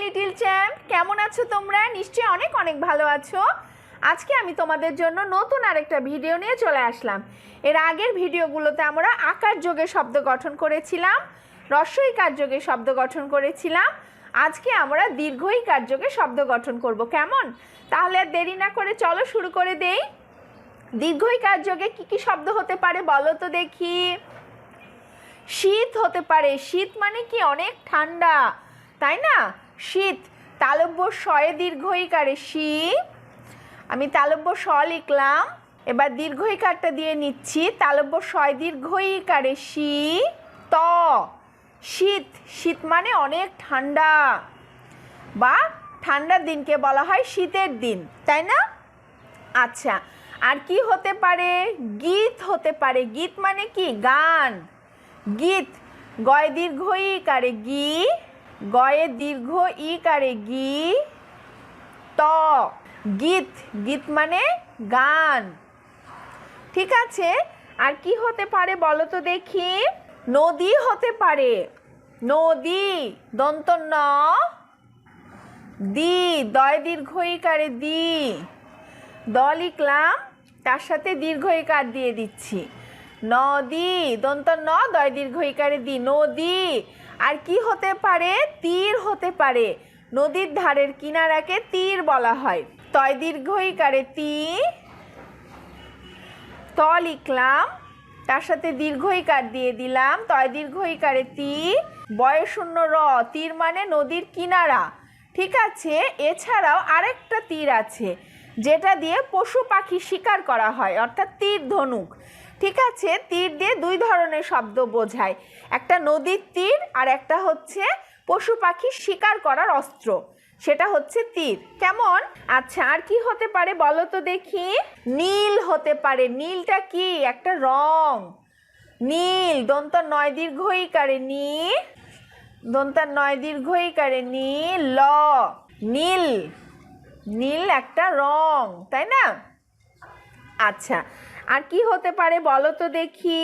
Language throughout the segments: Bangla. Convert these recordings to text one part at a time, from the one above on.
লিটল চ্যাম্প, কেমন আছো তোমরা? নিশ্চয়ই অনেক অনেক ভালো আছো। আজকে আমি তোমাদের জন্য নতুন আরেকটা ভিডিও নিয়ে চলে আসলাম। এর আগের ভিডিওগুলোতে আমরা আকার যোগে শব্দ গঠন করেছিলাম, হ্রস্বইকার যোগে শব্দ গঠন করেছিলাম। আজকে আমরা দীর্ঘইকার যোগে শব্দ গঠন করব। কেমন? তাহলে আর দেরি না করে চলো শুরু করে দেই। দীর্ঘইকার যোগে কি কি শব্দ হতে পারে বলো তো দেখি। শীত হতে পারে। শীত মানে কি? অনেক ঠান্ডা, তাই না? শীত। তালব্য শয়ে দীর্ঘইকারে শি। আমি তালব্য স লিখলাম, এবার দীর্ঘইকারটা দিয়ে নিচ্ছি। তালব্য শয় দীর্ঘইকারে শি ত। শীত। শীত মানে অনেক ঠান্ডা, বা ঠান্ডার দিনকে বলা হয় শীতের দিন, তাই না? আচ্ছা, আর কি হতে পারে? গীত হতে পারে। গীত মানে কি? গান। গীত। গয়ে দীর্ঘ ইকারে গি, গয়ে দীর্ঘ ইকারে গি ত। গীত। গীত মানে গান। ঠিক আছে, আর কি হতে পারে বলো তো দেখি। নদী হতে পারে। নদী। দন্ত ন দি, দয় দীর্ঘ ইকারে দি। দ লিখলাম, তার সাথে দীর্ঘইকার দিয়ে দিচ্ছি। নদী। দন্ত ন, দয় দীর্ঘইকারে দি, নদী। আর কি হতে পারে? তীর হতে পারে। নদীর ধারের কিনারাকে তীর বলা হয়। তয় দীর্ঘইকারে তি। ত লিখলাম, তার সাথে দীর্ঘইকার দিয়ে দিলাম। তয় দীর্ঘইকারে তি। বয়ে শূন্য র। তীর মানে নদীর কিনারা। ঠিক আছে, এছাড়াও আরেকটা তীর আছে যেটা দিয়ে পশু পাখি শিকার করা হয়, অর্থাৎ তীর ধনুক। ঠিক আছে, তীর দিয়ে দুই ধরনের শব্দ বোঝায়, একটা নদীর তীর আর একটা হচ্ছে পশু পাখি শিকার করার অস্ত্র, সেটা হচ্ছে তীর। কেমন? আচ্ছা, আর কি হতে পারে বলো তো দেখি। নীল হতে পারে। নীলটা কি? একটা রং। নীল। দন্ত নয় দীর্ঘইকারে নি, দন্ত নয় দীর্ঘইকারে নি ল। নীল। নীল একটা রং, তাই না? আচ্ছা, আর কি হতে পারে বলো তো দেখি।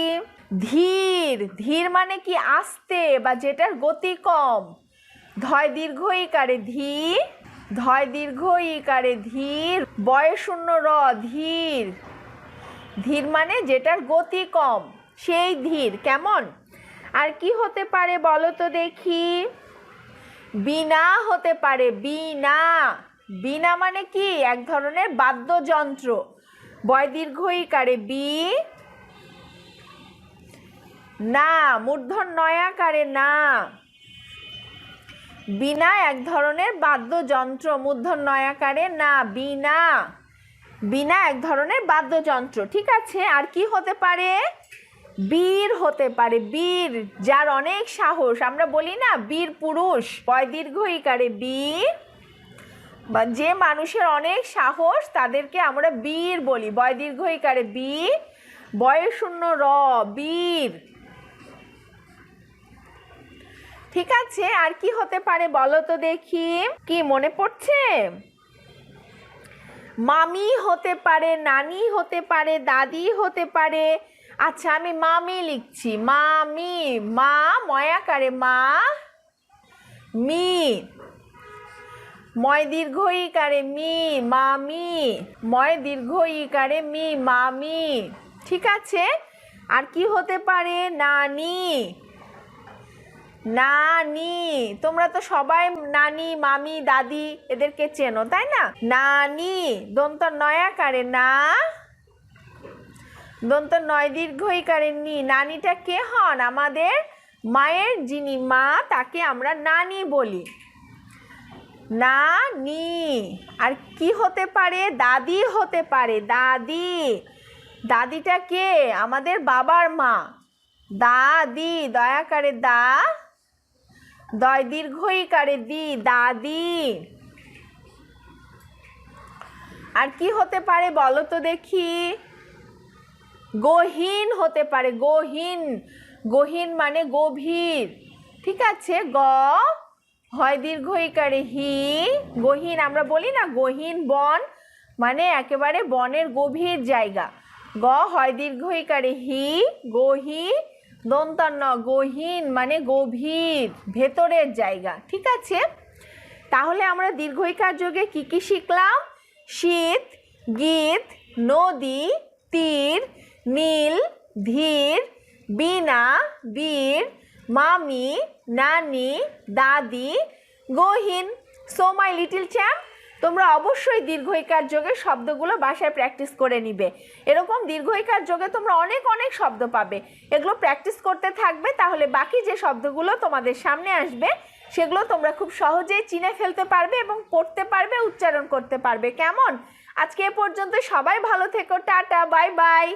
ধীর। ধীর মানে কি? আস্তে, বা যেটার গতি কম। ধয় দীর্ঘ ইকারে ধী, ধয় দীর্ঘ ইকারে ধীর। বয়ে শূন্য র, ধীর। ধীর মানে যেটার গতি কম, সেই ধীর। কেমন? আর কি হতে পারে বলো তো দেখি। বীণা হতে পারে। বীণা। বীণা মানে কি? এক ধরনের বাদ্যযন্ত্র। বয় দীর্ঘ ইকারে বি, না। মূর্ধন্য নয়াকারে না। বীণা এক ধরনের বাদ্যযন্ত্র। মূর্ধন্য নয়াকারে না, বীণা। বীণা এক ধরনের বাদ্যযন্ত্র। ঠিক আছে, আর কি হতে পারে? বীর হতে পারে। বীর, যার অনেক সাহস। আমরা বলি না বীর পুরুষ। বয় দীর্ঘ ইকারে বীর, বা যে মানুষের অনেক সাহস তাদেরকে আমরা বীর বলি। বয় দীর্ঘ ইকারে বি, বয়ে শূন্য র, বীর। ঠিক আছে, আর কি হতে পারে বলো তো দেখি। কি মনে পড়ছে? মামি হতে পারে, নানি হতে পারে, দাদি হতে পারে। আচ্ছা, আমি মামি লিখছি। মামি। মা ময়াকারে মা, মি। ময় দীর্ঘ ইকারে মি, মামি। ময় দীর্ঘ ইকারে মি, মামি। ঠিক আছে, আর কি হতে পারে? নানি। নানি। তোমরা তো সবাই নানি, মামি, দাদি এদেরকে চেনো, তাই না? নানি। দন্ত নয়াকারে না, দন্ত নয় দীর্ঘ ইকারে নি। নানিটা কে হন? আমাদের মায়ের যিনি মা, তাকে আমরা নানি বলি। নানি। আর কি হতে পারে? দাদি হতে পারে। দাদি। দাদিটা কে? আমাদের বাবার মা। দাদি। দয়াকারে দা, দয় দীর্ঘ ইকারে দি, দাদি। আর কি হতে পারে বলো তো দেখি। গহীন হতে পারে। গহীন। গহীন মানে গভীর। ঠিক আছে, গ হয় দীর্ঘ ইকারে হি। গহীন আমরা বলি না গহীন বন, মানে একেবারে বনের গভীর জায়গা। গ হয় দীর্ঘ ইকারে হি, গহি। দন্তন্য গহীন মানে গভীর, ভেতরের জায়গা। ঠিক আছে, তাহলে আমরা দীর্ঘইকার যোগে কি কি শিখলাম? শীত, গীত, নদী, তীর, নীল, ধীর, বীণা, বীর, মামি, নানি, দাদি, গহীন। সো মাই লিটল চ্যাম্প, তোমরা অবশ্যই দীর্ঘইকার যোগে শব্দগুলো বাসায় প্র্যাকটিস করে নিবে। এরকম দীর্ঘইকার যোগে তোমরা অনেক অনেক শব্দ পাবে, এগুলো প্র্যাকটিস করতে থাকবে, তাহলে বাকি যে শব্দগুলো তোমাদের সামনে আসবে সেগুলো তোমরা খুব সহজেই চিনে ফেলতে পারবে এবং পড়তে পারবে, উচ্চারণ করতে পারবে। কেমন? আজকে এ পর্যন্ত, সবাই ভালো থেকো, টাটা, বাই বাই।